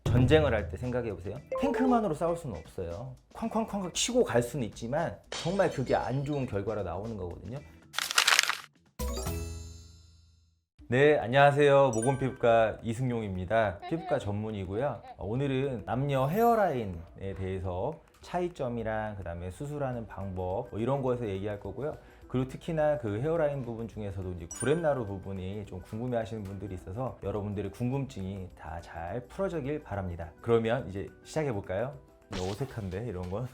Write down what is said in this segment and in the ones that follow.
전쟁을 할 때 생각해 보세요. 탱크만으로 싸울 수는 없어요. 쾅쾅쾅쾅 치고 갈 수는 있지만 정말 그게 안 좋은 결과로 나오는 거거든요. 네, 안녕하세요. 모공 피부과 이승용입니다. 피부과 전문이고요. 오늘은 남녀 헤어라인에 대해서 차이점이랑 그다음에 수술하는 방법 이런 거에서 얘기할 거고요. 그리고 특히나 그 헤어라인 부분 중에서도 이제 구렛나루 부분이 좀 궁금해하시는 분들이 있어서 여러분들의 궁금증이 다 잘 풀어지길 바랍니다. 그러면 이제 시작해 볼까요? 어색한데 이런 건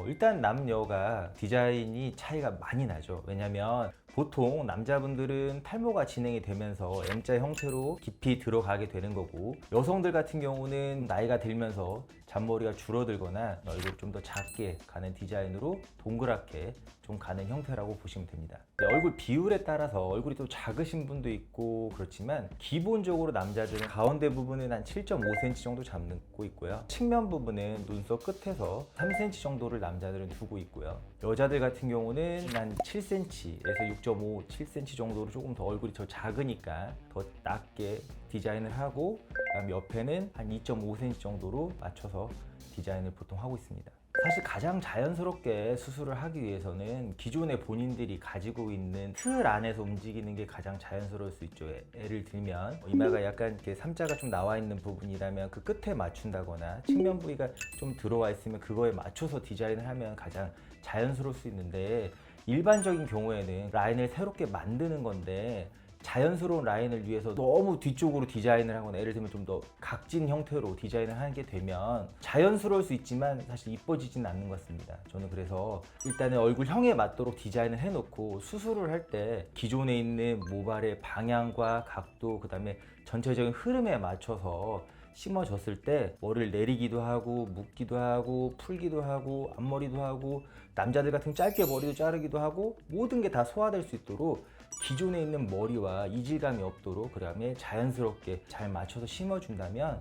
일단 남녀가 디자인이 차이가 많이 나죠. 왜냐면 보통 남자분들은 탈모가 진행이 되면서 M자 형태로 깊이 들어가게 되는 거고, 여성들 같은 경우는 나이가 들면서 잔머리가 줄어들거나 얼굴이 좀 더 작게 가는 디자인으로 동그랗게 좀 가는 형태라고 보시면 됩니다. 얼굴 비율에 따라서 얼굴이 또 작으신 분도 있고 그렇지만 기본적으로 남자들은 가운데 부분은 한 7.5cm 정도 잡고 있고요. 측면 부분은 눈썹 끝에서 3cm 정도를 남자들은 두고 있고요. 여자들 같은 경우는 한 7cm에서 6.5, 7cm 정도로 조금 더 얼굴이 더 작으니까 더 낮게 디자인을 하고, 그다음 옆에는 한 2.5cm 정도로 맞춰서 디자인을 보통 하고 있습니다. 사실 가장 자연스럽게 수술을 하기 위해서는 기존에 본인들이 가지고 있는 틀 안에서 움직이는 게 가장 자연스러울 수 있죠. 예를 들면 이마가 약간 이렇게 삼자가 좀 나와 있는 부분이라면 그 끝에 맞춘다거나 측면 부위가 좀 들어와 있으면 그거에 맞춰서 디자인을 하면 가장 자연스러울 수 있는데, 일반적인 경우에는 라인을 새롭게 만드는 건데 자연스러운 라인을 위해서 너무 뒤쪽으로 디자인을 하거나 예를 들면 좀 더 각진 형태로 디자인을 하게 되면 자연스러울 수 있지만 사실 이뻐지진 않는 것 같습니다. 저는 그래서 일단은 얼굴형에 맞도록 디자인을 해놓고 수술을 할 때 기존에 있는 모발의 방향과 각도, 그 다음에 전체적인 흐름에 맞춰서 심어졌을 때 머리를 내리기도 하고 묶기도 하고 풀기도 하고 앞머리도 하고 남자들 같은 짧게 머리도 자르기도 하고 모든 게 다 소화될 수 있도록 기존에 있는 머리와 이질감이 없도록 그다음에 자연스럽게 잘 맞춰서 심어준다면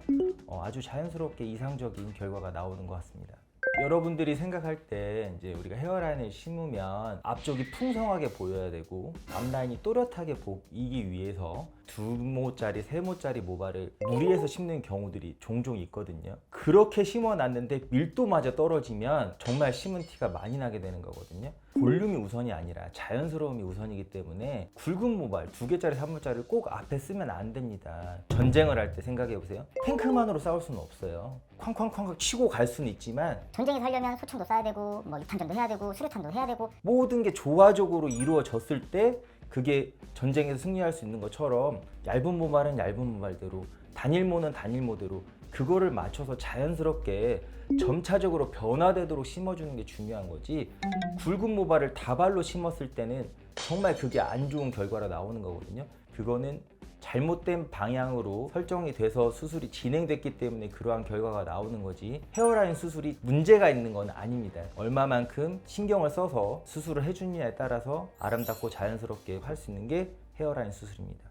아주 자연스럽게 이상적인 결과가 나오는 것 같습니다. 여러분들이 생각할 때 이제 우리가 헤어라인을 심으면 앞쪽이 풍성하게 보여야 되고 앞라인이 또렷하게 보이기 위해서 2모짜리, 3모짜리 모발을 무리해서 심는 경우들이 종종 있거든요. 그렇게 심어놨는데 밀도마저 떨어지면 정말 심은 티가 많이 나게 되는 거거든요. 볼륨이 우선이 아니라 자연스러움이 우선이기 때문에 굵은 모발 2개짜리, 3모짜리를 꼭 앞에 쓰면 안 됩니다. 전쟁을 할 때 생각해 보세요. 탱크만으로 싸울 수는 없어요. 쾅쾅쾅쾅 치고 갈 수는 있지만 전쟁에서 하려면 소총도 쏴야 되고 뭐 유탄전도 해야 되고 수류탄도 해야 되고 모든 게 조화적으로 이루어졌을 때 그게 전쟁에서 승리할 수 있는 것처럼 얇은 모발은 얇은 모발대로, 단일모는 단일모대로 그거를 맞춰서 자연스럽게 점차적으로 변화되도록 심어주는 게 중요한 거지, 굵은 모발을 다발로 심었을 때는 정말 그게 안 좋은 결과로 나오는 거거든요. 그거는 잘못된 방향으로 설정이 돼서 수술이 진행됐기 때문에 그러한 결과가 나오는 거지, 헤어라인 수술이 문제가 있는 건 아닙니다. 얼마만큼 신경을 써서 수술을 해주느냐에 따라서 아름답고 자연스럽게 할 수 있는 게 헤어라인 수술입니다.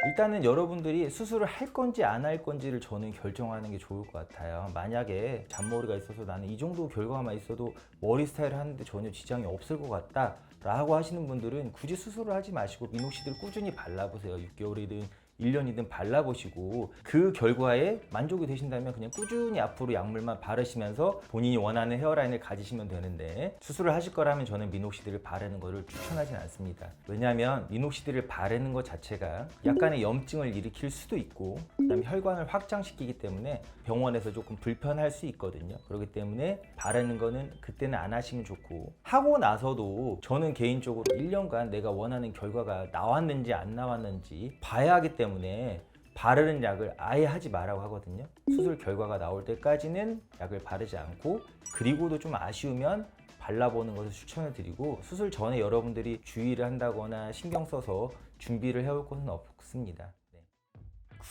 일단은 여러분들이 수술을 할 건지 안 할 건지를 저는 결정하는 게 좋을 것 같아요. 만약에 잔머리가 있어서 나는 이 정도 결과만 있어도 머리 스타일을 하는데 전혀 지장이 없을 것 같다 라고 하시는 분들은 굳이 수술을 하지 마시고 미녹시드를 꾸준히 발라보세요. 6개월이든 1년이든 발라보시고 그 결과에 만족이 되신다면 그냥 꾸준히 앞으로 약물만 바르시면서 본인이 원하는 헤어라인을 가지시면 되는데, 수술을 하실 거라면 저는 미녹시드를 바르는 것을 추천하진 않습니다. 왜냐하면 미녹시드를 바르는 것 자체가 약간의 염증을 일으킬 수도 있고 그다음에 혈관을 확장시키기 때문에 병원에서 조금 불편할 수 있거든요. 그렇기 때문에 바르는 거는 그때는 안 하시면 좋고, 하고 나서도 저는 개인적으로 1년간 내가 원하는 결과가 나왔는지 안 나왔는지 봐야 하기 때문에 바르는 약을 아예 하지 말라고 하거든요. 수술 결과가 나올 때까지는 약을 바르지 않고, 그리고도 좀 아쉬우면 발라보는 것을 추천을 드리고, 수술 전에 여러분들이 주의를 한다거나 신경 써서 준비를 해올 것은 없습니다.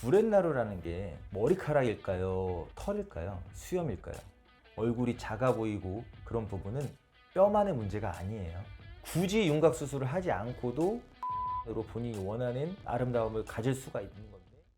구렛나루라는 게 머리카락일까요? 털일까요? 수염일까요? 얼굴이 작아 보이고 그런 부분은 뼈만의 문제가 아니에요. 굳이 윤곽 수술을 하지 않고도 본인이 원하는 아름다움을 가질 수가 있는